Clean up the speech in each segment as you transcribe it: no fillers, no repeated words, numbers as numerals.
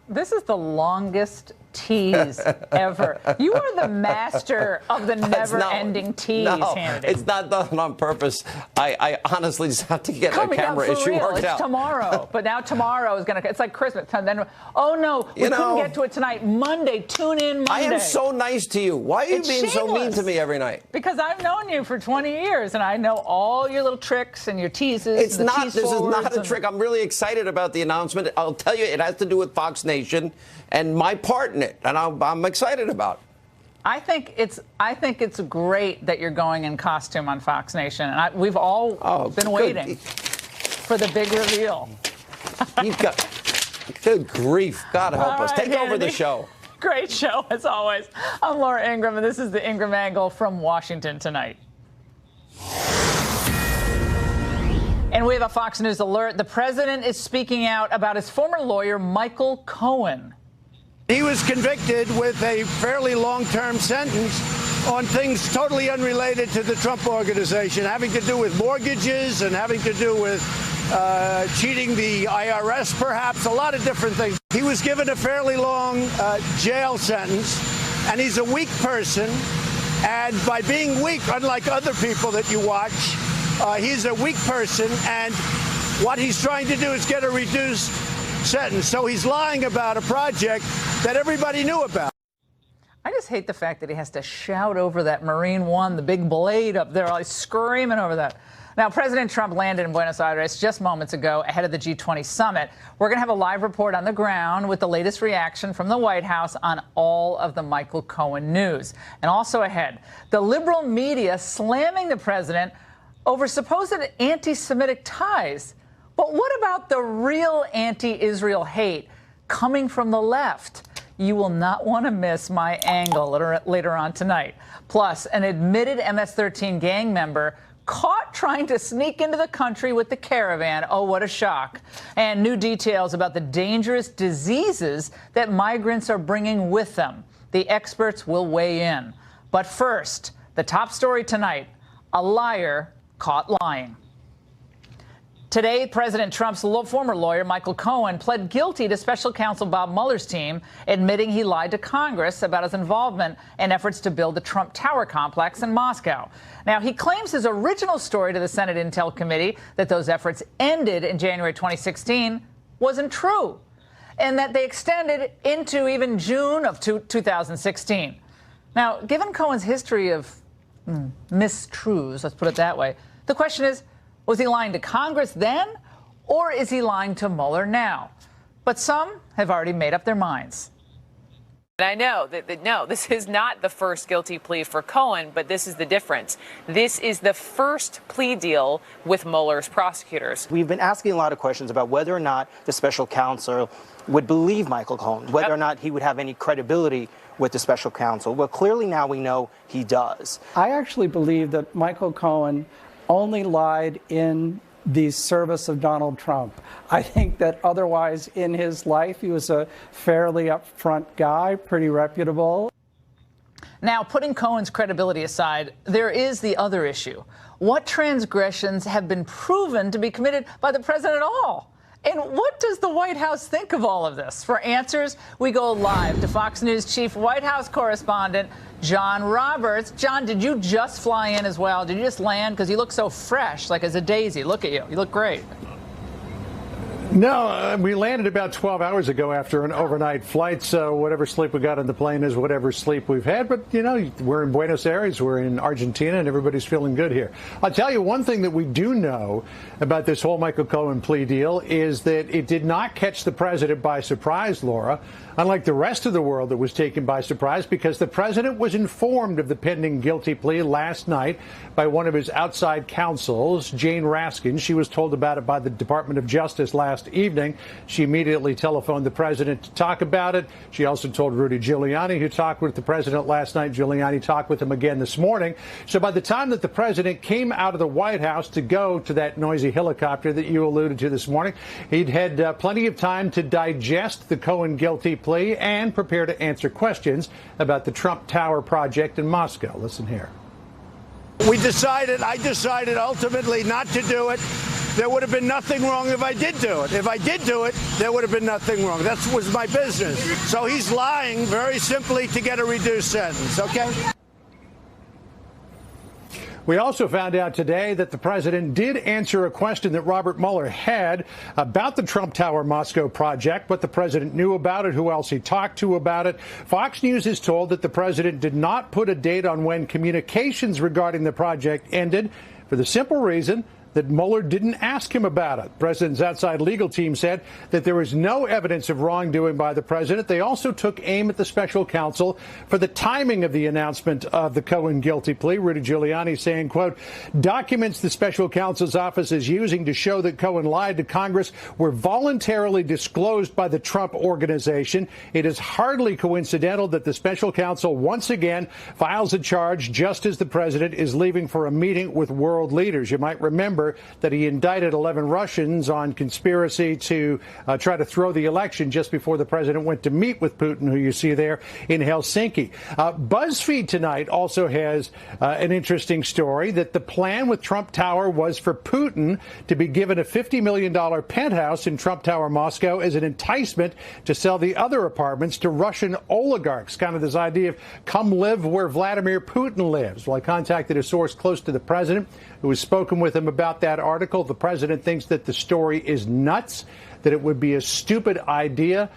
This is the longest tease ever. You are the master of the never-ending tease, Hannity. It's not done on purpose. I honestly just have to get a camera issue worked out. It's tomorrow, but now tomorrow is going to. It's like Christmas. Then, oh no, we couldn't get to it tonight. Monday, tune in Monday. I am so nice to you. Why are you being so mean to me every night? Because I've known you for 20 years, and I know all your little tricks and your teases. This is not a trick. I'm really excited about the announcement. I'll tell you, it has to do with Fox Nation and my part in it, and I'm excited about it. I think it's great that you're going in costume on Fox Nation, and we've all been waiting for the big reveal. Good grief! God help us. Take over the show. Great show as always. I'm Laura Ingraham, and this is the Ingraham Angle from Washington tonight. And we have a Fox News alert. The president is speaking out about his former lawyer, Michael Cohen. He was convicted with a fairly long-term sentence on things totally unrelated to the Trump organization, having to do with mortgages and having to do with cheating the IRS, perhaps, a lot of different things. He was given a fairly long jail sentence, and he's a weak person. And by being weak, unlike other people that you watch, he's a weak person, and what he's trying to do is get a reduced sentence. So he's lying about a project that everybody knew about. I just hate the fact that he has to shout over that Marine One, the big blade up there, like screaming over that. Now, President Trump landed in Buenos Aires just moments ago ahead of the G20 summit. We're going to have a live report on the ground with the latest reaction from the White House on all of the Michael Cohen news. And also ahead, the liberal media slamming the president over supposed anti-Semitic ties. But what about the real anti-Israel hate coming from the left? You will not want to miss my angle later on tonight. Plus, an admitted MS-13 gang member caught trying to sneak into the country with the caravan. Oh, what a shock. And new details about the dangerous diseases that migrants are bringing with them. The experts will weigh in. But first, the top story tonight, a liar caught lying. Today, President Trump's former lawyer, Michael Cohen, pled guilty to special counsel Bob Mueller's team, admitting he lied to Congress about his involvement in efforts to build the Trump Tower complex in Moscow. Now, he claims his original story to the Senate Intel Committee that those efforts ended in January 2016 wasn't true, and that they extended into even June of 2016. Now, given Cohen's history of mistruths, let's put it that way, the question is, was he lying to Congress then, or is he lying to Mueller now? But some have already made up their minds. I know that no, this is not the first guilty plea for Cohen, but this is the difference. This is the first plea deal with Mueller's prosecutors. We've been asking a lot of questions about whether or not the special counsel would believe Michael Cohen, whether or not he would have any credibility with the special counsel. Well, clearly now we know he does. I actually believe that Michael Cohen only lied in the service of Donald Trump. I think that otherwise in his life, he was a fairly upfront guy, pretty reputable. Now, putting Cohen's credibility aside, there is the other issue. What transgressions have been proven to be committed by the president at all? And what does the White House think of all of this? For answers, we go live to Fox News Chief White House correspondent John Roberts. John, did you just fly in as well? Did you just land? Because you look so fresh, like as a daisy. Look at you. You look great. No, we landed about 12 hours ago after an overnight flight, so whatever sleep we got on the plane is whatever sleep we've had. But, you know, we're in Buenos Aires, we're in Argentina, and everybody's feeling good here. I'll tell you one thing that we do know about this whole Michael Cohen plea deal is that it did not catch the president by surprise, Laura, unlike the rest of the world that was taken by surprise, because the president was informed of the pending guilty plea last night by one of his outside counsels, Jane Raskin. She was told about it by the Department of Justice last evening. She immediately telephoned the president to talk about it. She also told Rudy Giuliani, who talked with the president last night. Giuliani talked with him again this morning. So by the time that the president came out of the White House to go to that noisy helicopter that you alluded to this morning, he'd had plenty of time to digest the Cohen guilty plea and prepare to answer questions about the Trump Tower project in Moscow. Listen here. I decided ultimately not to do it. There would have been nothing wrong if I did do it. If I did do it, there would have been nothing wrong. That was my business. So he's lying very simply to get a reduced sentence, okay? We also found out today that the president did answer a question that Robert Mueller had about the Trump Tower Moscow project, what the president knew about it, who else he talked to about it. Fox News is told that the president did not put a date on when communications regarding the project ended for the simple reason that Mueller didn't ask him about it. The president's outside legal team said that there was no evidence of wrongdoing by the president. They also took aim at the special counsel for the timing of the announcement of the Cohen guilty plea. Rudy Giuliani saying, quote, documents the special counsel's office is using to show that Cohen lied to Congress were voluntarily disclosed by the Trump organization. It is hardly coincidental that the special counsel once again files a charge just as the president is leaving for a meeting with world leaders. You might remember that he indicted 11 Russians on conspiracy to try to throw the election just before the president went to meet with Putin, who you see there in Helsinki. BuzzFeed tonight also has an interesting story that the plan with Trump Tower was for Putin to be given a $50 million penthouse in Trump Tower, Moscow, as an enticement to sell the other apartments to Russian oligarchs. Kind of this idea of come live where Vladimir Putin lives. Well, I contacted a source close to the president who has spoken with him about that article. The president thinks that the story is nuts, that it would be a stupid idea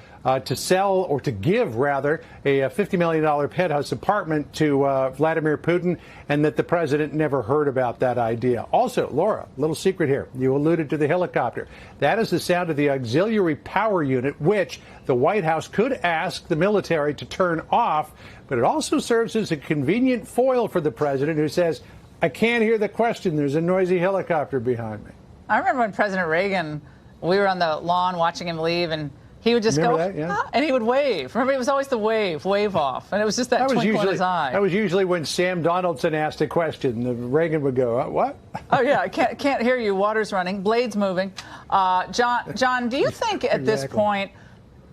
to sell, or to give, rather, a $50 million penthouse apartment to Vladimir Putin, and that the president never heard about that idea. Also, Laura, little secret here. You alluded to the helicopter. That is the sound of the auxiliary power unit, which the White House could ask the military to turn off, but it also serves as a convenient foil for the president, who says, I can't hear the question. There's a noisy helicopter behind me. I remember when President Reagan, we were on the lawn watching him leave, and he would just go, and he would wave. Remember, it was always the wave off. And it was just that twinkle in his eye. That was usually when Sam Donaldson asked a question. Reagan would go, what? Oh, yeah, I can't hear you. Water's running. Blades moving. John, do you think at this point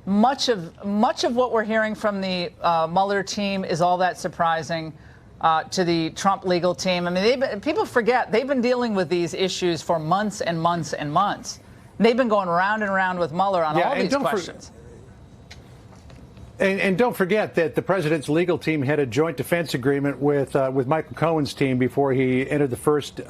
much of what we're hearing from the Mueller team is all that surprising to the Trump legal team? I mean, people forget they've been dealing with these issues for months and months and months. They've been going round and round with Mueller on all these questions. And don't forget that the president's legal team had a joint defense agreement with Michael Cohen's team before he entered the first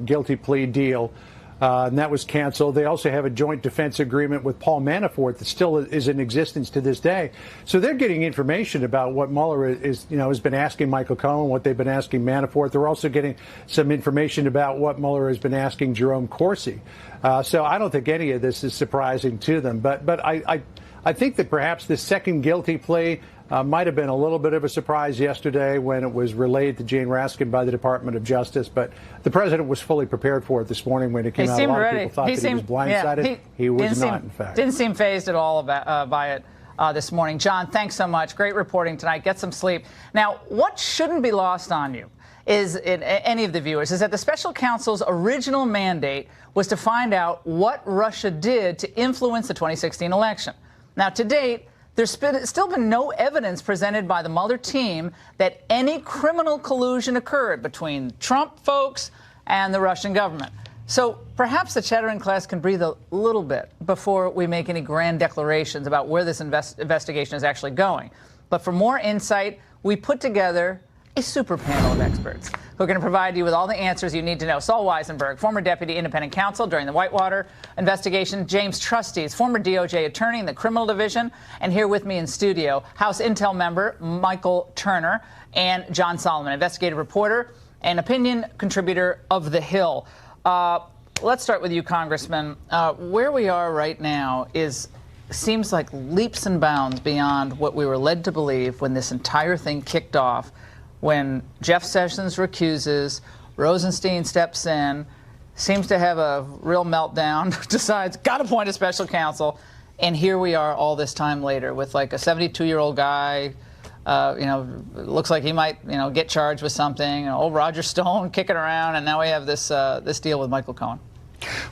guilty plea deal. And that was canceled. They also have a joint defense agreement with Paul Manafort that still is in existence to this day. So they're getting information about what Mueller has been asking Michael Cohen, what they've been asking Manafort. They're also getting some information about what Mueller has been asking Jerome Corsi. So I don't think any of this is surprising to them. But I think that perhaps this second guilty plea might have been a little bit of a surprise yesterday when it was relayed to Jane Raskin by the Department of Justice. But the president was fully prepared for it this morning when it came out. A lot of people thought that he was blindsided. He was not, in fact. Didn't seem fazed at all by it this morning. John, thanks so much. Great reporting tonight. Get some sleep. Now, what shouldn't be lost on you is, in any of the viewers, is that the special counsel's original mandate was to find out what Russia did to influence the 2016 election. Now, to date, there's still been no evidence presented by the Mueller team that any criminal collusion occurred between Trump folks and the Russian government. So perhaps the chattering class can breathe a little bit before we make any grand declarations about where this investigation is actually going. But for more insight, we put together a super panel of experts who are going to provide you with all the answers you need to know. Saul Weisenberg, former deputy independent counsel during the Whitewater investigation. James Trustees, former DOJ attorney in the criminal division. And here with me in studio, House Intel member Michael Turner and John Solomon, investigative reporter and opinion contributor of The Hill. Let's start with you, Congressman. Where we are right now seems like leaps and bounds beyond what we were led to believe when this entire thing kicked off. When Jeff Sessions recuses, Rosenstein steps in, seems to have a real meltdown, decides, got to appoint a special counsel, and here we are all this time later with like a 72-year-old guy, looks like he might, get charged with something, old Roger Stone kicking around, and now we have this deal with Michael Cohen.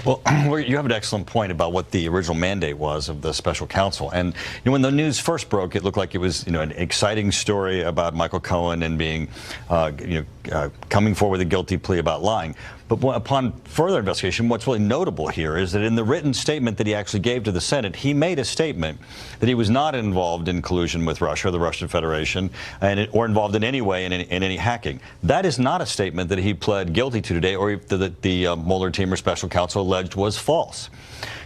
Well, you have an excellent point about what the original mandate was of the special counsel. And when the news first broke, it looked like it was an exciting story about Michael Cohen and being coming forward with a guilty plea about lying. But upon further investigation, what's really notable here is that in the written statement that he actually gave to the Senate, he made a statement that he was not involved in collusion with Russia, the Russian Federation, or involved in any way in any hacking. That is not a statement that he pled guilty to today, or that the Mueller team or special counsel alleged was false.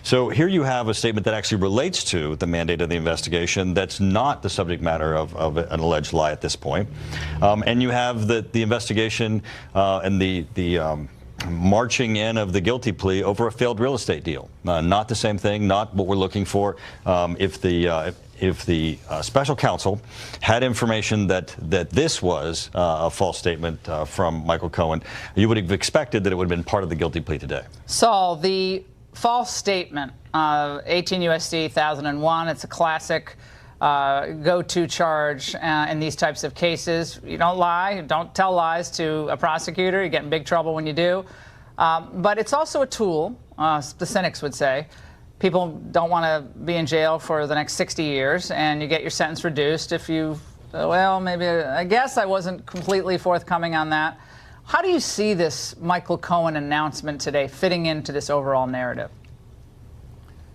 So here you have a statement that actually relates to the mandate of the investigation that's not the subject matter of an alleged lie at this point. And you have the investigation and the marching in of the guilty plea over a failed real estate deal. Not the same thing, not what we're looking for. If the special counsel had information that this was a false statement from Michael Cohen, you would have expected that it would have been part of the guilty plea today. Saul, the false statement, 18 U.S.C. 1001, it's a classic go-to charge in these types of cases. You don't lie, don't tell lies to a prosecutor. You get in big trouble when you do. But it's also a tool, the cynics would say. People don't want to be in jail for the next 60 years, and you get your sentence reduced if you, well, maybe, I guess I wasn't completely forthcoming on that. How do you see this Michael Cohen announcement today fitting into this overall narrative?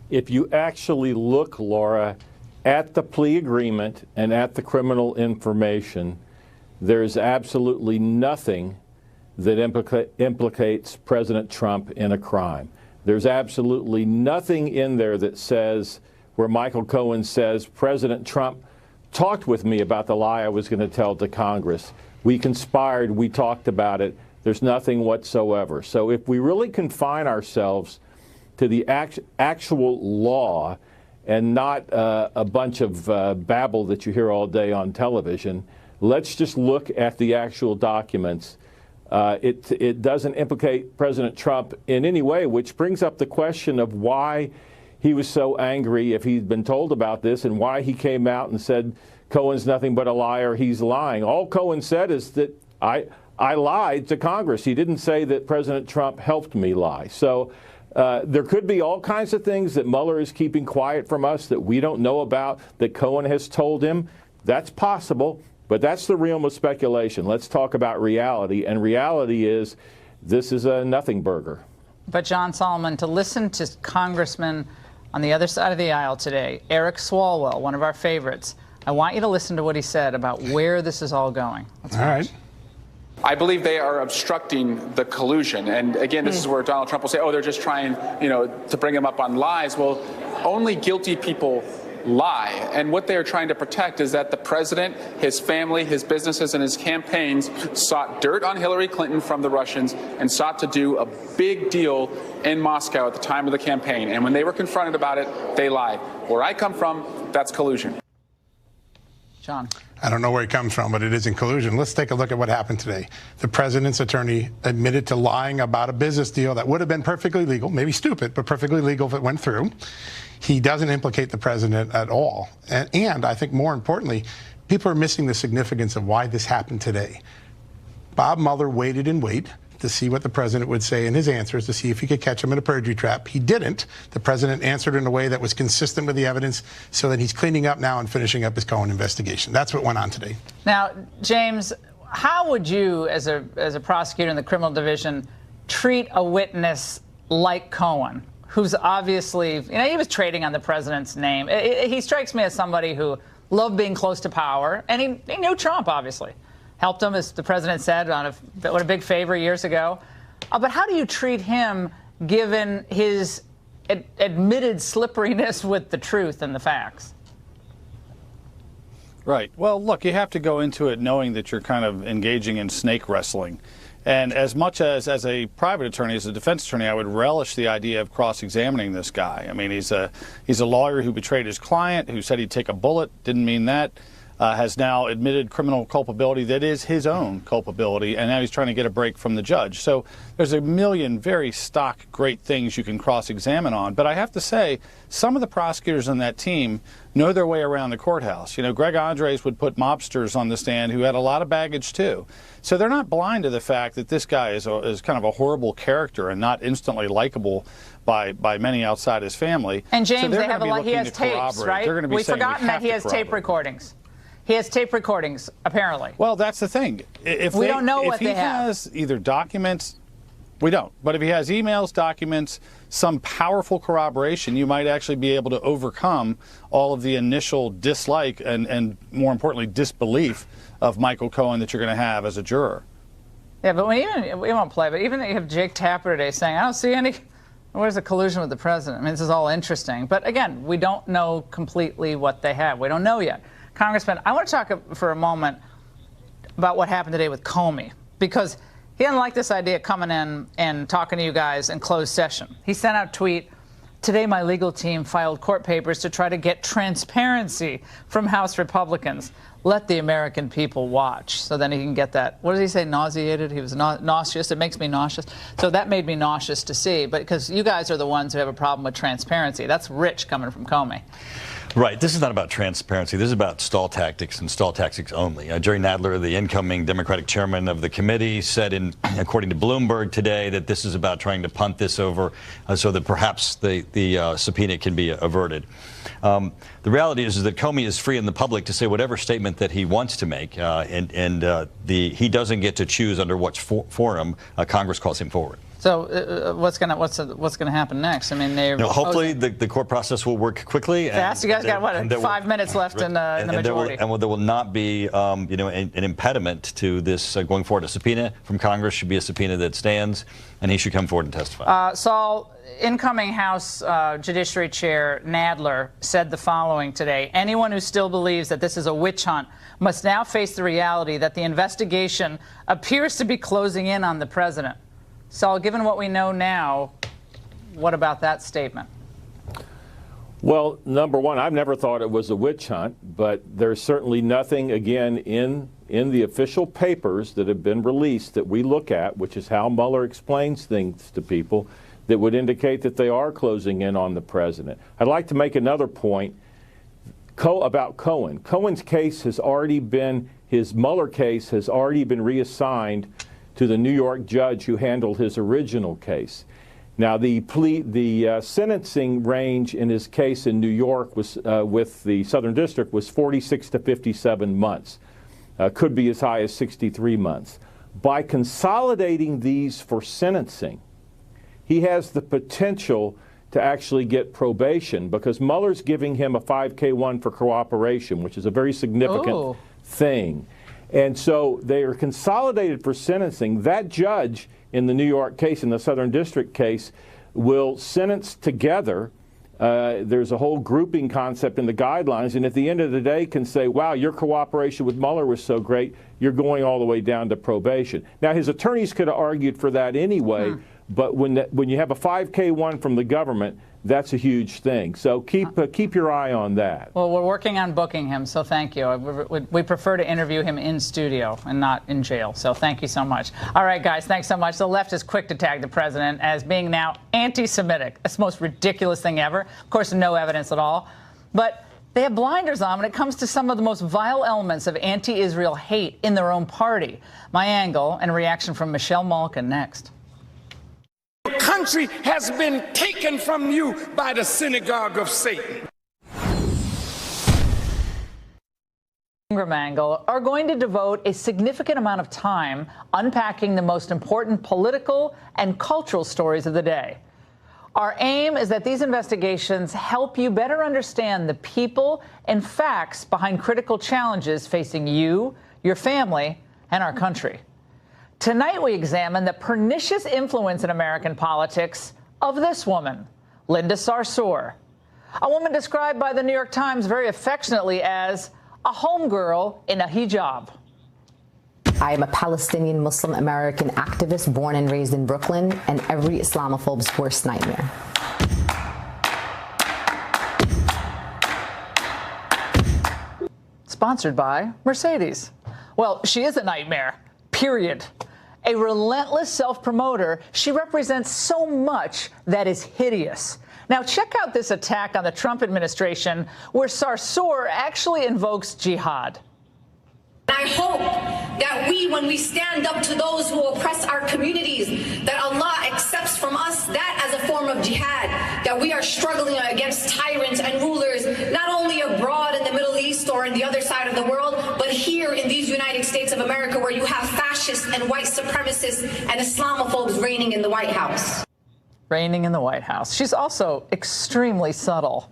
If you actually look, Laura, at the plea agreement and at the criminal information, there's absolutely nothing that implicates President Trump in a crime. There's absolutely nothing in there that says, where Michael Cohen says, President Trump talked with me about the lie I was going to tell to Congress. We conspired, we talked about it. There's nothing whatsoever. So if we really confine ourselves to the actual law and not a bunch of babble that you hear all day on television, let's just look at the actual documents. It doesn't implicate President Trump in any way, which brings up the question of why he was so angry if he'd been told about this and why he came out and said, Cohen's nothing but a liar, he's lying. All Cohen said is that I lied to Congress. He didn't say that President Trump helped me lie. So there could be all kinds of things that Mueller is keeping quiet from us that we don't know about, that Cohen has told him. That's possible, but that's the realm of speculation. Let's talk about reality, and reality is this is a nothing burger. But John Solomon, to listen to Congressman on the other side of the aisle today, Eric Swalwell, one of our favorites, I want you to listen to what he said about where this is all going. Let's watch. All right. I believe they are obstructing the collusion. And again, this is where Donald Trump will say, oh, they're just trying, to bring him up on lies. Well, only guilty people lie. And what they are trying to protect is that the president, his family, his businesses, and his campaigns sought dirt on Hillary Clinton from the Russians and sought to do a big deal in Moscow at the time of the campaign. And when they were confronted about it, they lied. Where I come from, that's collusion. John. I don't know where it comes from, but it is in collusion. Let's take a look at what happened today. The president's attorney admitted to lying about a business deal that would have been perfectly legal, maybe stupid, but perfectly legal if it went through. He doesn't implicate the president at all. And I think more importantly, people are missing the significance of why this happened today. Bob Mueller waited and waited to see what the president would say in his answers, to see if he could catch him in a perjury trap. He didn't. The president answered in a way that was consistent with the evidence, so that he's cleaning up now and finishing up his Cohen investigation. That's what went on today. Now, James, how would you, as a prosecutor in the criminal division, treat a witness like Cohen, who's obviously, he was trading on the president's name. He strikes me as somebody who loved being close to power, and he knew Trump, obviously. Helped him, as the president said, what a big favor years ago. But how do you treat him, given his admitted slipperiness with the truth and the facts? Right. Well, look, you have to go into it knowing that you're kind of engaging in snake wrestling. And as much as a private attorney, as a defense attorney, I would relish the idea of cross-examining this guy. I mean, he's a lawyer who betrayed his client, who said he'd take a bullet, didn't mean that. Has now admitted criminal culpability that is his own culpability, and now he's trying to get a break from the judge. So there's a million very stock great things you can cross-examine on. But I have to say, some of the prosecutors on that team know their way around the courthouse. Greg Andres would put mobsters on the stand who had a lot of baggage too. So they're not blind to the fact that this guy is kind of a horrible character and not instantly likable by many outside his family. And James, so they have he has tapes, right? We've forgotten that he has tape recordings. He has tape recordings, apparently. Well, that's the thing. If we don't know what they have. If he has either documents We don't. But if he has emails, documents, some powerful corroboration, you might actually be able to overcome all of the initial dislike and more importantly, disbelief of Michael Cohen that you're going to have as a juror. Yeah, but we won't play, but even that you have Jake Tapper today saying, I don't see any, where's the collusion with the president? I mean, this is all interesting. But again, we don't know completely what they have. We don't know yet. Congressman, I want to talk for a moment about what happened today with Comey, because he didn't like this idea of coming in and talking to you guys in closed session. He sent out a tweet, today my legal team filed court papers to try to get transparency from House Republicans. Let the American people watch. So then he can get that, what did he say, nauseated? He was nauseous. It makes me nauseous. So that made me nauseous to see, but because you guys are the ones who have a problem with transparency. That's rich coming from Comey. Right. This is not about transparency. This is about stall tactics and stall tactics only. Jerry Nadler, the incoming Democratic chairman of the committee, said, according to Bloomberg today, that this is about trying to punt this over so that perhaps the subpoena can be averted. The reality is that Comey is free in the public to say whatever statement that he wants to make, he doesn't get to choose under what forum Congress calls him forward. So what's gonna happen next? I mean, hopefully the court process will work quickly. Fast. You guys got what? 5 minutes left in the majority. There will not be an impediment to this going forward. A subpoena from Congress should be a subpoena that stands, and he should come forward and testify. Saul, incoming House Judiciary Chair Nadler said the following today: anyone who still believes that this is a witch hunt must now face the reality that the investigation appears to be closing in on the president. Saul, given what we know now, what about that statement? Well, number one, I've never thought it was a witch hunt, but there's certainly nothing, again, in the official papers that have been released that we look at, which is how Mueller explains things to people, that would indicate that they are closing in on the president. I'd like to make another point about Cohen. Cohen's case has already been, his Mueller case has already been reassigned to the New York judge who handled his original case. Now, the sentencing range in his case in New York was with the Southern District was 46 to 57 months. Could be as high as 63 months. By consolidating these for sentencing, he has the potential to actually get probation, because Mueller's giving him a 5K1 for cooperation, which is a very significant thing. And so they are consolidated for sentencing. That judge in the New York case, in the Southern District case, will sentence together. There's a whole grouping concept in the guidelines, and at the end of the day can say, wow, your cooperation with Mueller was so great, you're going all the way down to probation. Now, his attorneys could have argued for that anyway, but when you have a 5K1 from the government, that's a huge thing. So keep your eye on that. Well, we're working on booking him, so thank you. We prefer to interview him in studio and not in jail, so thank you so much. All right, guys, thanks so much. The left is quick to tag the president as being now anti-Semitic. That's the most ridiculous thing ever. Of course, no evidence at all. But they have blinders on when it comes to some of the most vile elements of anti-Israel hate in their own party. My angle and reaction from Michelle Malkin next. Country has been taken from you by the synagogue of Satan. Ingraham angle are going to devote a significant amount of time unpacking the most important political and cultural stories of the day. Our aim is that these investigations help you better understand the people and facts behind critical challenges facing you, your family, and our country. Tonight, we examine the pernicious influence in American politics of this woman, Linda Sarsour, a woman described by the New York Times very affectionately as a homegirl in a hijab. I am a Palestinian Muslim American activist born and raised in Brooklyn, and every Islamophobe's worst nightmare. Sponsored by Mercedes. Well, she is a nightmare, period. A relentless self-promoter, she represents so much that is hideous. Now, check out this attack on the Trump administration where Sarsour actually invokes jihad. I hope that when we stand up to those who oppress our communities, that Allah accepts from us that as a form of jihad, that we are struggling against tyrants and rulers, not only abroad in the Middle East or in the other side of the world, but here in these United States of America, where you have fascists fascists and white supremacists and Islamophobes reigning in the White House. Reigning in the White House. She's also extremely subtle.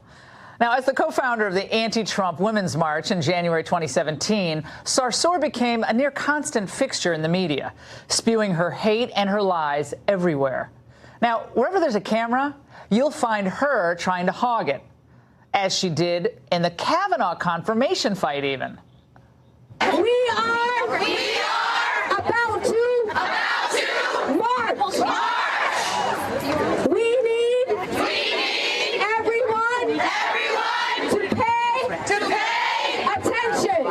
Now, as the co-founder of the anti-Trump Women's March in January 2017, Sarsour became a near constant fixture in the media, spewing her hate and her lies everywhere. Now, wherever there's a camera, you'll find her trying to hog it, as she did in the Kavanaugh confirmation fight even. We are about to march. We need everyone to pay attention.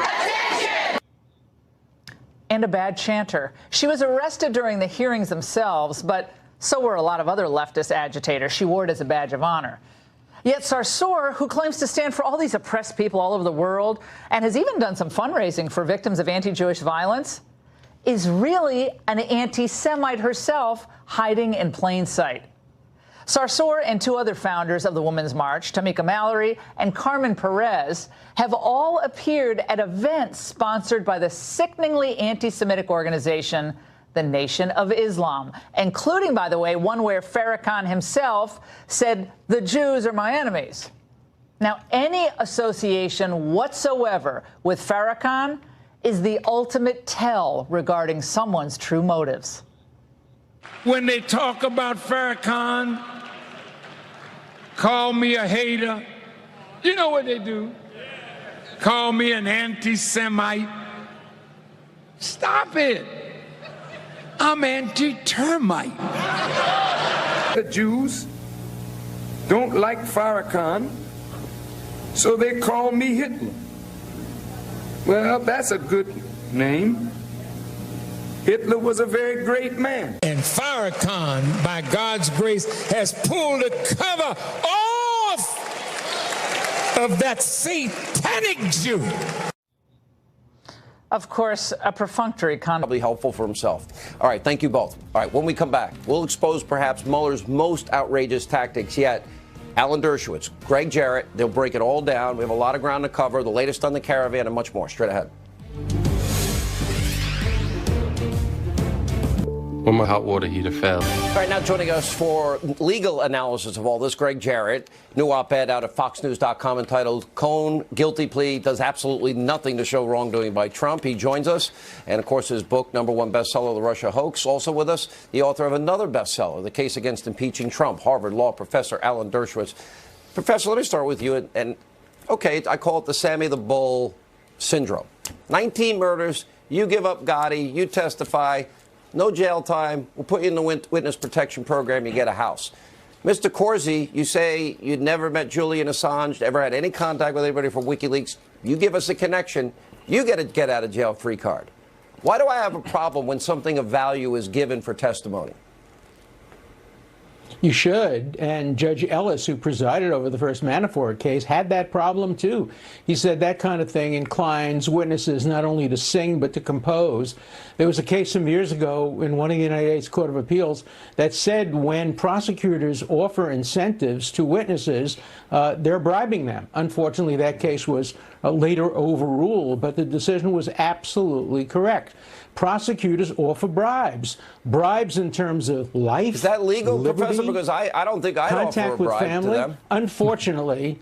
And a bad chanter. She was arrested during the hearings themselves, but so were a lot of other leftist agitators. She wore it as a badge of honor. Yet Sarsour, who claims to stand for all these oppressed people all over the world and has even done some fundraising for victims of anti-Jewish violence, is really an anti-Semite herself hiding in plain sight. Sarsour and two other founders of the Women's March, Tamika Mallory and Carmen Perez, have all appeared at events sponsored by the sickeningly anti-Semitic organization, the Nation of Islam, including, by the way, one where Farrakhan himself said, "The Jews are my enemies." Now, any association whatsoever with Farrakhan is the ultimate tell regarding someone's true motives. When they talk about Farrakhan, call me a hater. You know what they do? Call me an anti-Semite. Stop it. I'm anti-termite. The Jews don't like Farrakhan, so they call me Hitler. Well, that's a good name. Hitler was a very great man. And Farrakhan, by God's grace, has pulled the cover off of that satanic Jew. Of course, a perfunctory comment. Probably helpful for himself. All right, thank you both. All right, when we come back, we'll expose perhaps Mueller's most outrageous tactics yet. Alan Dershowitz, Greg Jarrett, they'll break it all down. We have a lot of ground to cover, the latest on the caravan and much more. Straight ahead. When my hot water heater fell. All right, now joining us for legal analysis of all this, Greg Jarrett, new op-ed out at FoxNews.com entitled "Cohen Guilty Plea Does Absolutely Nothing to Show Wrongdoing by Trump." He joins us. And, of course, his book, #1 bestseller, The Russia Hoax. Also with us, the author of another bestseller, The Case Against Impeaching Trump, Harvard Law professor Alan Dershowitz. Professor, let me start with you. And okay, I call it the Sammy the Bull syndrome. 19 murders. You give up Gotti. You testify. No jail time. We'll put you in the witness protection program. You get a house. Mr. Corsi, you say you'd never met Julian Assange, ever had any contact with anybody from WikiLeaks. You give us a connection. You get a get-out-of-jail-free card. Why do I have a problem when something of value is given for testimony? You should. And Judge Ellis, who presided over the first Manafort case, had that problem, too. He said that kind of thing inclines witnesses not only to sing but to compose. There was a case some years ago in one of the United States Court of Appeals that said when prosecutors offer incentives to witnesses, they're bribing them. Unfortunately, that case was later overruled, but the decision was absolutely correct. Prosecutors offer bribes. Bribes in terms of life. Is that legal, liberty, Professor? Because I don't think I'd offer a bribe to them. Unfortunately,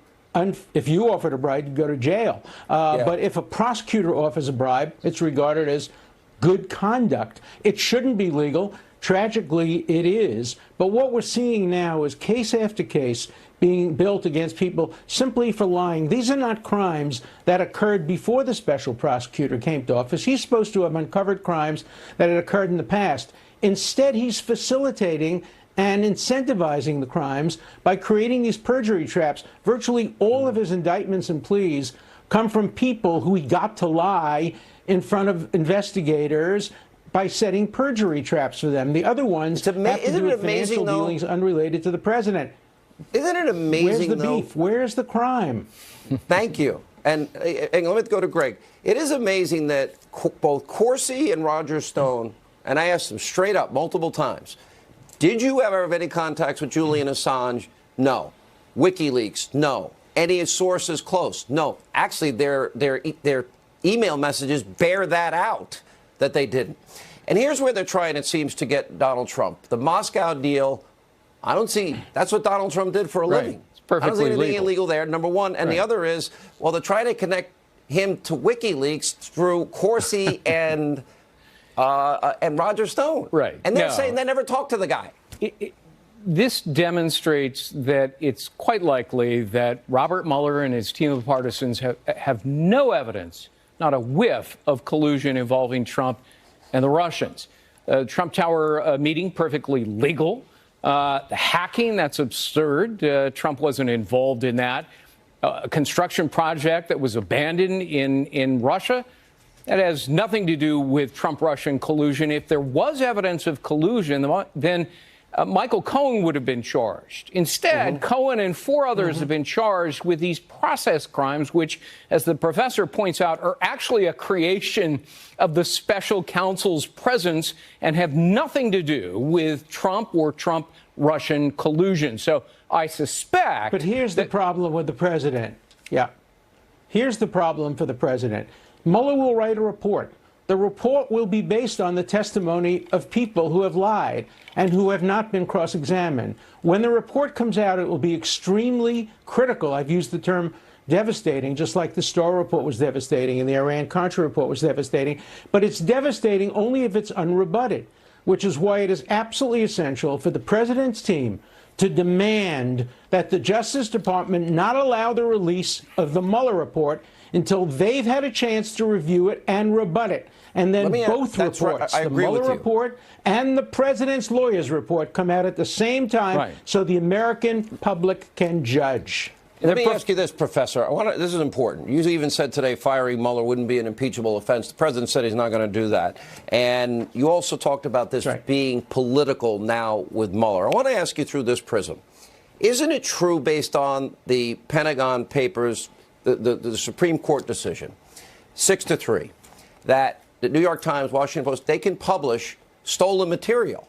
if you offered a bribe, you'd go to jail. But if a prosecutor offers a bribe, it's regarded as good conduct. It shouldn't be legal. Tragically, it is. But what we're seeing now is case after case being built against people simply for lying. These are not crimes that occurred before the special prosecutor came to office. He's supposed to have uncovered crimes that had occurred in the past. Instead, he's facilitating and incentivizing the crimes by creating these perjury traps. Virtually all of his indictments and pleas come from people who he got to lie in front of investigators by setting perjury traps for them. The other ones have to do with financial dealings unrelated to the president. Isn't it amazing, Where's the beef? Where's the crime? Thank you. And let me go to Greg. It is amazing that both Corsi and Roger Stone, and I asked them straight up multiple times, did you ever have any contacts with Julian Assange? No. WikiLeaks? No. Any sources close? No. Actually, their email messages bear that out, that they didn't. And here's where they're trying, it seems, to get Donald Trump. The Moscow deal, I don't see, that's what Donald Trump did for a living. It's perfectly I don't see anything legal. illegal there, number one. And the other is, well, they're trying to connect him to WikiLeaks through Corsi and Roger Stone. Right. And they're saying they never talked to the guy. This demonstrates that it's quite likely that Robert Mueller and his team of partisans have no evidence, not a whiff, of collusion involving Trump and the Russians. Trump Tower meeting, perfectly legal. The hacking, that's absurd. Trump wasn't involved in that. A construction project that was abandoned in Russia, that has nothing to do with Trump-Russian collusion. If there was evidence of collusion, then Michael Cohen would have been charged. Instead, Cohen and 4 others have been charged with these process crimes, which, as the professor points out, are actually a creation of the special counsel's presence and have nothing to do with Trump or Trump-Russian collusion. So I suspect... But here's the problem with the president. Yeah. Here's the problem for the president. Mueller will write a report. The report will be based on the testimony of people who have lied and who have not been cross-examined. When the report comes out, it will be extremely critical. I've used the term devastating, just like the Starr report was devastating and the Iran-Contra report was devastating. But it's devastating only if it's unrebutted, which is why it is absolutely essential for the president's team to demand that the Justice Department not allow the release of the Mueller report until they've had a chance to review it and rebut it. And then both reports, the Mueller report and the president's lawyer's report, come out at the same time so the American public can judge. Let me ask you this, Professor. This is important. You even said today firing Mueller wouldn't be an impeachable offense. The president said he's not going to do that. And you also talked about this being political now with Mueller. I want to ask you through this prism. Isn't it true, based on the Pentagon Papers, the Supreme Court decision, 6-3, that the New York Times, Washington Post, they can publish stolen material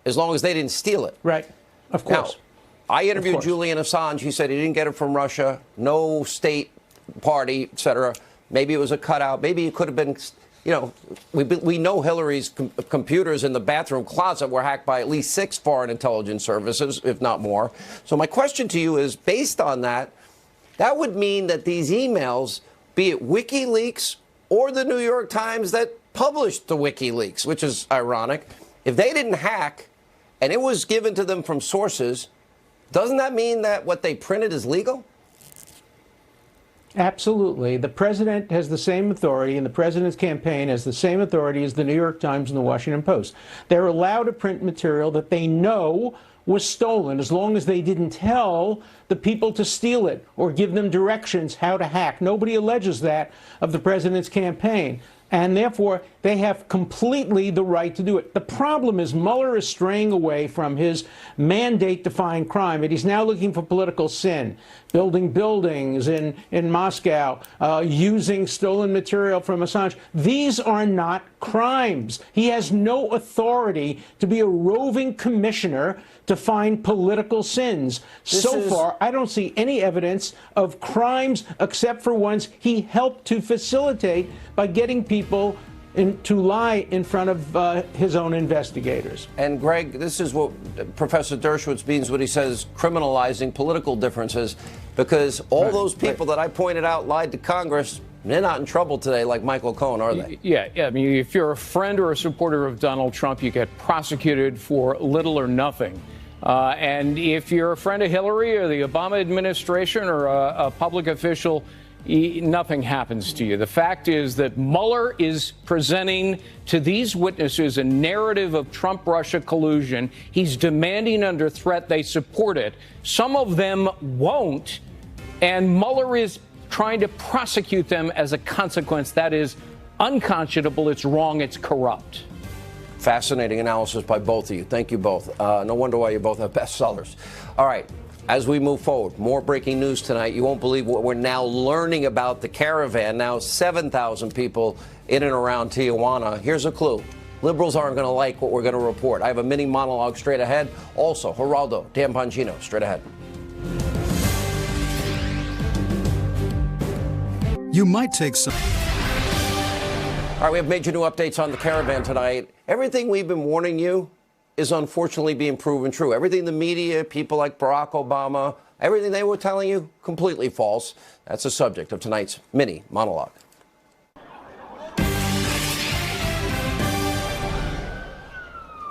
as long as they didn't steal it? Right. Of course. Now, I interviewed Julian Assange. He said he didn't get it from Russia, no state party, et cetera. Maybe it was a cutout. Maybe it could have been, you know, we know Hillary's computers in the bathroom closet were hacked by at least 6 foreign intelligence services, if not more. So my question to you is, based on that, that would mean that these emails, be it WikiLeaks or the New York Times that published the WikiLeaks, which is ironic, if they didn't hack and it was given to them from sources, doesn't that mean that what they printed is legal? Absolutely. The president has the same authority, and the president's campaign has the same authority as the New York Times and the Washington Post. They're allowed to print material that they know was stolen, as long as they didn't tell the people to steal it or give them directions how to hack. Nobody alleges that of the president's campaign. And therefore, they have completely the right to do it. The problem is Mueller is straying away from his mandate to find crime, and he's now looking for political sin, building buildings in Moscow, using stolen material from Assange. These are not crimes. He has no authority to be a roving commissioner to find political sins. So far, I don't see any evidence of crimes except for ones he helped to facilitate by getting people to lie in front of his own investigators. And, Greg, this is what Professor Dershowitz means when he says criminalizing political differences, because all those people that I pointed out lied to Congress, they're not in trouble today like Michael Cohen, are they? Yeah. I mean, if you're a friend or a supporter of Donald Trump, you get prosecuted for little or nothing. And if you're a friend of Hillary or the Obama administration or a public official, nothing happens to you. The fact is that Mueller is presenting to these witnesses a narrative of Trump-Russia collusion. He's demanding under threat they support it. Some of them won't, and Mueller is trying to prosecute them as a consequence. That is unconscionable. It's wrong. It's corrupt. Fascinating analysis by both of you. Thank you both. No wonder why you both have bestsellers. All right. As we move forward, more breaking news tonight. You won't believe what we're now learning about the caravan. Now 7,000 people in and around Tijuana. Here's a clue. Liberals aren't going to like what we're going to report. I have a mini monologue straight ahead. Also, Geraldo, Dan Bongino, straight ahead. You might take some... All right, we have major new updates on the caravan tonight. Everything we've been warning you is unfortunately being proven true. Everything the media, people like Barack Obama, everything they were telling you, completely false. That's the subject of tonight's mini monologue.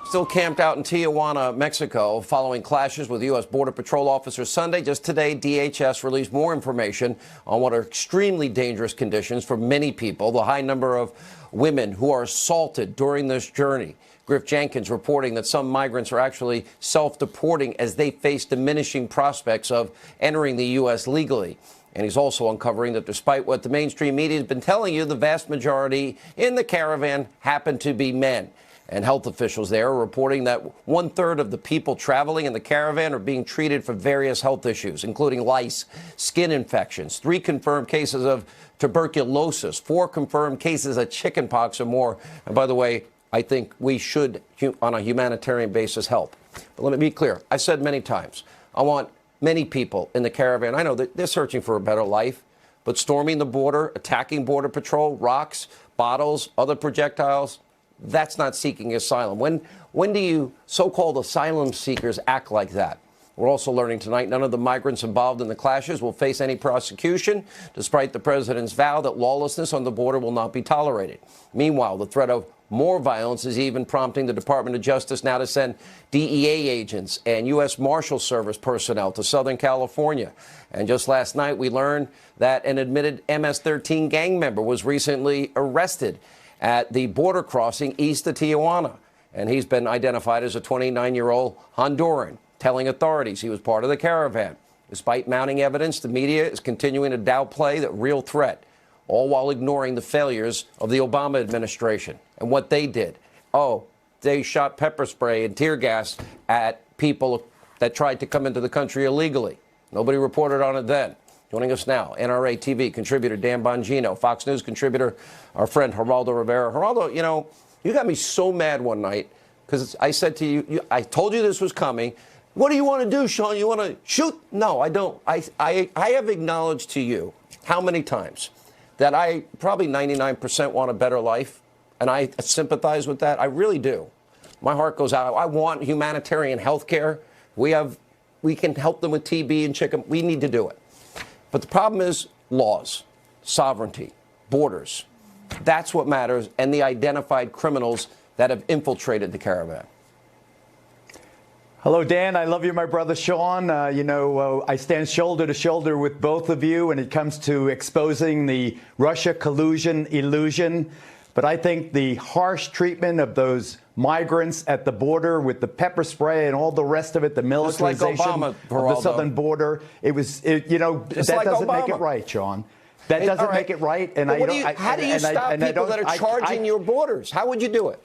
Still camped out in Tijuana, Mexico, following clashes with U.S. Border Patrol officers Sunday. Just today, DHS released more information on what are extremely dangerous conditions for many people, the high number of women who are assaulted during this journey. Griff Jenkins reporting that some migrants are actually self-deporting as they face diminishing prospects of entering the U.S. legally. And he's also uncovering that despite what the mainstream media has been telling you, the vast majority in the caravan happen to be men. And health officials there are reporting that 1/3 of the people traveling in the caravan are being treated for various health issues, including lice, skin infections, 3 confirmed cases of tuberculosis, 4 confirmed cases of chickenpox, and more. And by the way, I think we should, on a humanitarian basis, help. But let me be clear. I've said many times, I want many people in the caravan. I know that they're searching for a better life, but storming the border, attacking Border Patrol, rocks, bottles, other projectiles, that's not seeking asylum. When do you so-called asylum seekers act like that? We're also learning tonight none of the migrants involved in the clashes will face any prosecution, despite the president's vow that lawlessness on the border will not be tolerated. Meanwhile, the threat of more violence is even prompting the Department of Justice now to send DEA agents and U.S. Marshal Service personnel to Southern California. And just last night, we learned that an admitted MS-13 gang member was recently arrested at the border crossing east of Tijuana. And he's been identified as a 29-year-old Honduran, telling authorities he was part of the caravan. Despite mounting evidence, the media is continuing to downplay the real threat, all while ignoring the failures of the Obama administration and what they did. Oh, they shot pepper spray and tear gas at people that tried to come into the country illegally. Nobody reported on it then. Joining us now, NRA TV contributor Dan Bongino, Fox News contributor, our friend Geraldo Rivera. Geraldo, you know, you got me so mad one night because I said to you, I told you this was coming. What do you want to do, Sean? You want to shoot? No, I don't. I have acknowledged to you how many times that I probably 99% want a better life, and I sympathize with that. I really do. My heart goes out. I want humanitarian health care. We can help them with TB and chicken. We need to do it. But the problem is laws, sovereignty, borders. That's what matters, and the identified criminals that have infiltrated the caravan. Hello, Dan. I love you, my brother Sean. I stand shoulder to shoulder with both of you when it comes to exposing the Russia collusion illusion. But I think the harsh treatment of those migrants at the border with the pepper spray and all the rest of it, the militarization of the southern border, that doesn't make it right, Sean. That doesn't make it right. And how do you stop people that are charging your borders? How would you do it?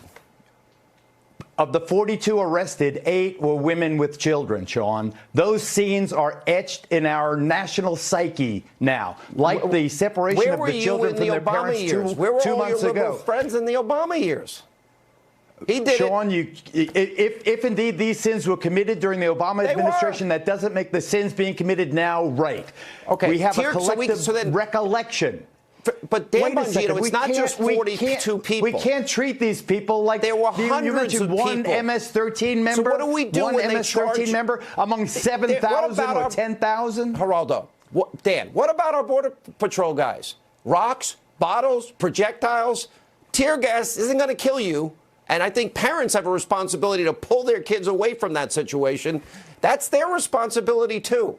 Of the 42 arrested, 8 were women with children, Sean. Those scenes are etched in our national psyche now, like the separation of the children from their parents 2 months ago. Where were all your liberal friends in the Obama years? He did Sean, if indeed these sins were committed during the Obama administration, that doesn't make the sins being committed now right. Okay. We have a collective recollection. But Dan Bongino, it's not just 42 people. We can't treat these people like there were hundreds of people. One MS-13 member. So what do we do one when MS-13 member among 7,000 or 10,000? Geraldo, Dan, what about our Border Patrol guys? Rocks, bottles, projectiles, tear gas isn't going to kill you. And I think parents have a responsibility to pull their kids away from that situation. That's their responsibility, too.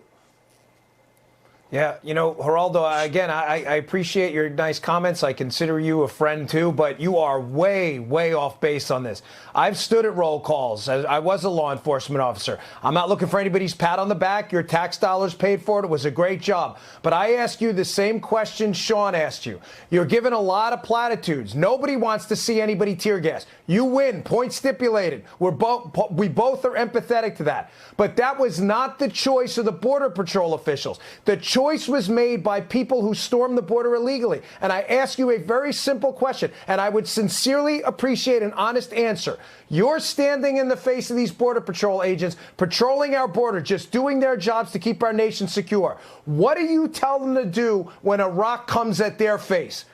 Yeah, Geraldo, again, I appreciate your nice comments. I consider you a friend, too, but you are way, way off base on this. I've stood at roll calls. I was a law enforcement officer. I'm not looking for anybody's pat on the back. Your tax dollars paid for it. It was a great job. But I ask you the same question Sean asked you. You're given a lot of platitudes. Nobody wants to see anybody tear gas. You win. Point stipulated. We both are empathetic to that. But that was not the choice of the Border Patrol officials. The choice was made by people who stormed the border illegally. And I ask you a very simple question, and I would sincerely appreciate an honest answer. You're standing in the face of these Border Patrol agents, patrolling our border, just doing their jobs to keep our nation secure. What do you tell them to do when a rock comes at their face?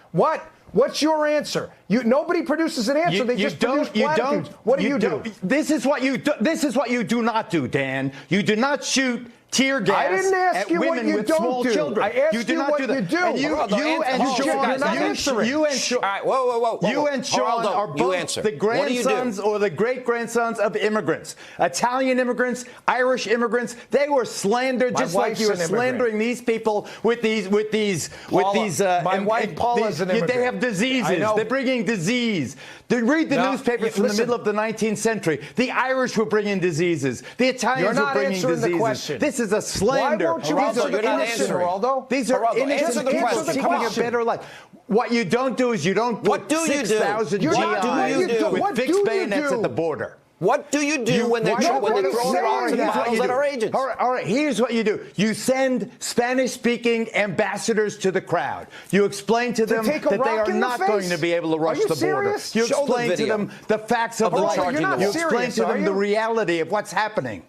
What's your answer? Nobody produces an answer. They just produce platitudes. What do you do? This is what you do. This is what you do not do, Dan. You do not shoot tear gas I didn't ask at you women what you with don't small do. children. I asked you do you not what do that. you do. And you and Sean, All right, whoa. You and Sean are both the grandsons or the great-grandsons of immigrants. Italian immigrants, Irish immigrants. They were slandered just like you were slandering these people with these. My wife Paula's an immigrant. They have diseases. They're bringing disease. Read the newspapers from the middle of the 19th century. The Irish were bringing diseases. The Italians were bringing diseases. The question. This is a slander. Why won't you answer the question, Geraldo? These are innocent people seeking a better life. What you don't do is you don't put 6,000 GIs with fixed bayonets at the border. What do you do when they're throwing rocks and bottles at our agents? All right, here's what you do. You send Spanish-speaking ambassadors to the crowd. You explain to them that they are not going to be able to rush the border. You explain to them the facts of life. You explain to them the reality of what's happening.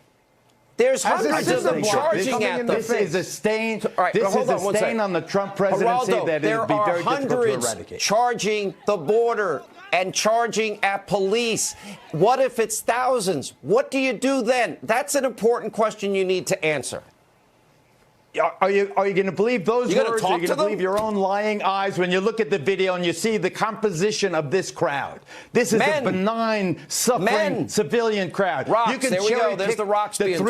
There's hundreds of them charging at them. This is a stain. This is a stain on the Trump presidency that it would be very difficult to eradicate. Charging the border and charging at police. What if it's thousands? What do you do then? That's an important question you need to answer. Are you going to believe those words? Are you going to believe them? your own lying eyes when you look at the video and you see the composition of this crowd? This is a benign, suffering civilian crowd. Rocks, you can there we go. There's the rocks being thrown.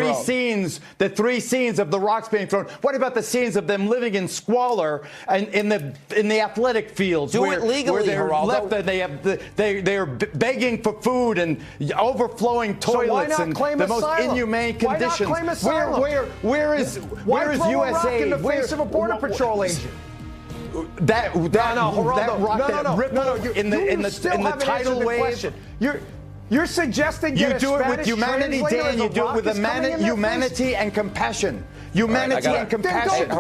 The three scenes of the rocks being thrown. What about the scenes of them living in squalor and in the athletic fields? Do it legally, where they're Geraldo. left, they're begging for food and overflowing toilets and the most inhumane conditions. Why not claim asylum? Where is USA? A rock in the face of a border patrol agent. That ripple in the tidal wave. You're suggesting you do it with humanity, Dan. You do it with humanity and compassion. Humanity and compassion. I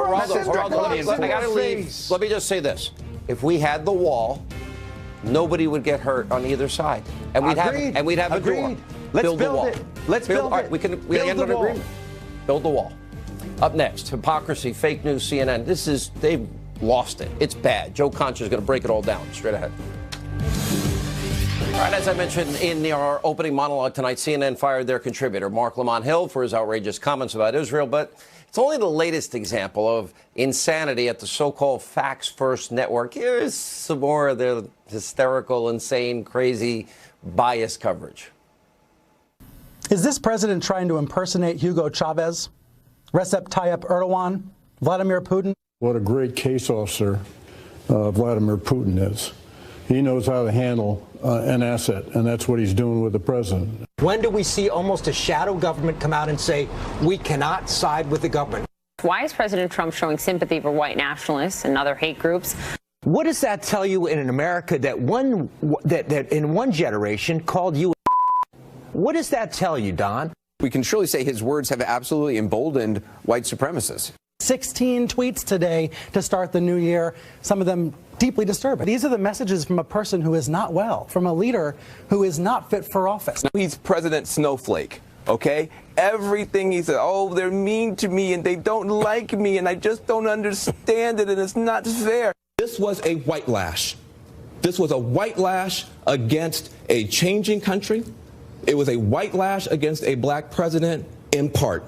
got to leave. Let me just say this: if we had the wall, nobody would get hurt on either side, and we'd have a door. Let's build the wall. Let's build it. We can get an agreement. Build the wall. Up next, hypocrisy, fake news, CNN. They've lost it. It's bad. Joe Concha is going to break it all down. Straight ahead. All right, as I mentioned in our opening monologue tonight, CNN fired their contributor, Mark Lamont Hill, for his outrageous comments about Israel. But it's only the latest example of insanity at the so-called Facts First network. Here's some more of their hysterical, insane, crazy, biased coverage. Is this president trying to impersonate Hugo Chavez, Recep Tayyip Erdogan, Vladimir Putin? What a great case officer Vladimir Putin is. He knows how to handle an asset, and that's what he's doing with the president. When do we see almost a shadow government come out and say, we cannot side with the government? Why is President Trump showing sympathy for white nationalists and other hate groups? What does that tell you in America that in one generation called you? What does that tell you, Don? We can surely say his words have absolutely emboldened white supremacists. 16 tweets today to start the new year, some of them deeply disturbing. These are the messages from a person who is not well, from a leader who is not fit for office. Now, he's President Snowflake, okay? Everything he said, oh, they're mean to me and they don't like me and I just don't understand it and it's not fair. This was a white lash. This was a white lash against a changing country. It was a white lash against a black president in part.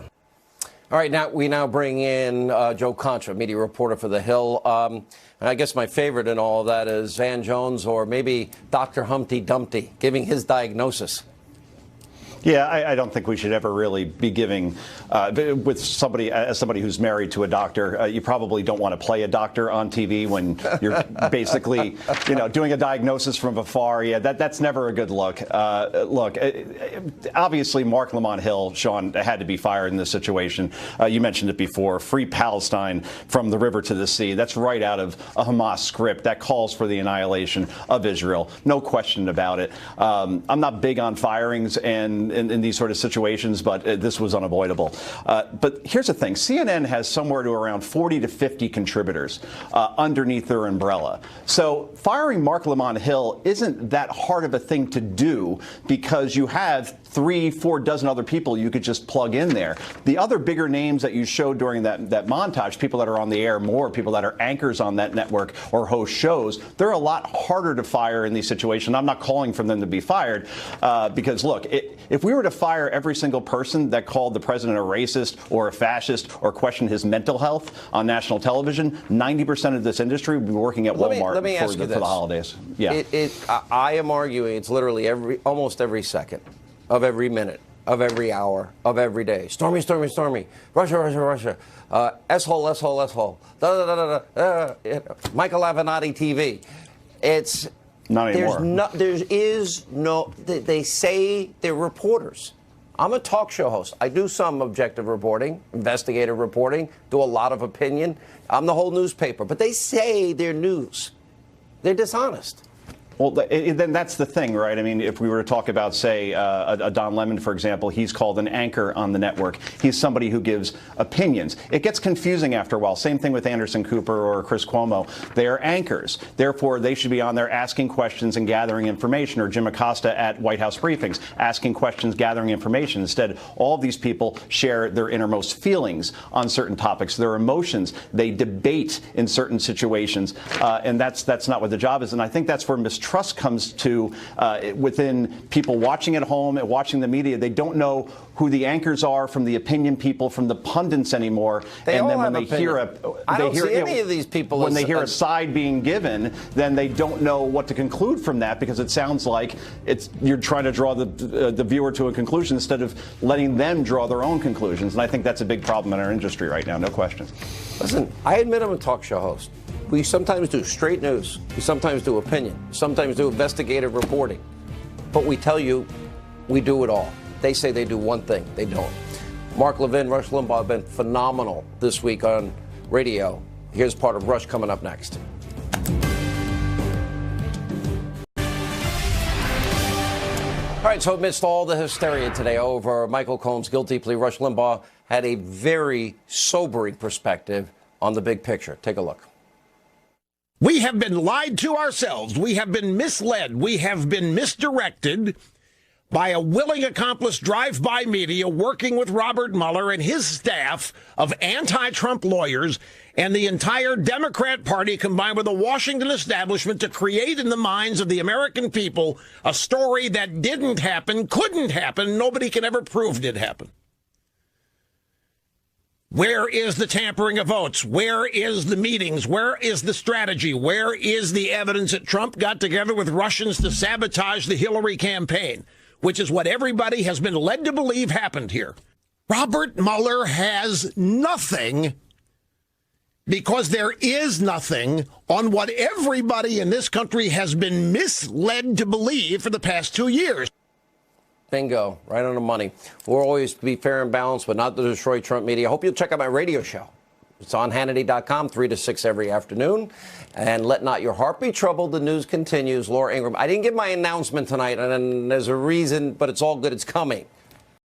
All right, we now bring in Joe Concha, media reporter for The Hill. And I guess my favorite in all of that is Van Jones or maybe Dr. Humpty Dumpty giving his diagnosis. Yeah, I don't think we should ever really be giving with somebody as somebody who's married to a doctor. You probably don't want to play a doctor on TV when you're basically, doing a diagnosis from afar. Yeah, that's never a good look. Look, obviously, Mark Lamont Hill, Sean, had to be fired in this situation. You mentioned it before. Free Palestine from the river to the sea. That's right out of a Hamas script that calls for the annihilation of Israel. No question about it. I'm not big on firings and in these sort of situations, but this was unavoidable. But here's the thing. CNN has somewhere to around 40 to 50 contributors underneath their umbrella. So firing Mark Lamont Hill isn't that hard of a thing to do because you have 3-4 dozen other people you could just plug in there. The other bigger names that you showed during that montage, people that are on the air more, people that are anchors on that network or host shows, they're a lot harder to fire in these situations. I'm not calling for them to be fired because, look, if we were to fire every single person that called the president a racist or a fascist or questioned his mental health on national television, 90% of this industry would be working at Walmart for the holidays. Yeah. I am arguing it's literally almost every second of every minute of every hour of every day. Stormy, stormy, stormy. Russia, Russia, Russia. S-hole, S-hole, S-hole. Michael Avenatti TV. It's not anymore. They say they're reporters. I'm a talk show host. I do some objective reporting, investigative reporting, do a lot of opinion. I'm the whole newspaper. But they say they're news. They're dishonest. Well, then that's the thing, right? I mean, if we were to talk about, say, a Don Lemon, for example, he's called an anchor on the network. He's somebody who gives opinions. It gets confusing after a while. Same thing with Anderson Cooper or Chris Cuomo. They are anchors. Therefore, they should be on there asking questions and gathering information, or Jim Acosta at White House briefings, asking questions, gathering information. Instead, all of these people share their innermost feelings on certain topics, their emotions. They debate in certain situations, and that's not what the job is. And I think that's where mistrust comes to within people watching at home and watching the media. They don't know who the anchors are from the opinion people, from the pundits anymore. And then when they hear any of these people, when they hear a side being given, then they don't know what to conclude from that, because it sounds like you're trying to draw the viewer to a conclusion instead of letting them draw their own conclusions. And I think that's a big problem in our industry right now, no question. Listen, I admit I'm a talk show host. We sometimes do straight news. We sometimes do opinion. Sometimes do investigative reporting. But we tell you we do it all. They say they do one thing. They don't. Mark Levin, Rush Limbaugh have been phenomenal this week on radio. Here's part of Rush coming up next. All right, so amidst all the hysteria today over Michael Cohen's guilty plea, Rush Limbaugh had a very sobering perspective on the big picture. Take a look. We have been lied to ourselves. We have been misled. We have been misdirected by a willing accomplice drive-by media working with Robert Mueller and his staff of anti-Trump lawyers and the entire Democrat Party combined with the Washington establishment to create in the minds of the American people a story that didn't happen, couldn't happen, nobody can ever prove did happen. Where is the tampering of votes? Where is the meetings? Where is the strategy? Where is the evidence that Trump got together with Russians to sabotage the Hillary campaign, which is what everybody has been led to believe happened here? Robert Mueller has nothing, because there is nothing on what everybody in this country has been misled to believe for the past 2 years. Bingo, right on the money. We'll always be fair and balanced, but not to destroy Trump media. I hope you'll check out my radio show. It's on Hannity.com, 3 to 6 every afternoon. And let not your heart be troubled. The news continues. Laura Ingraham. I didn't give my announcement tonight, and there's a reason, but it's all good. It's coming.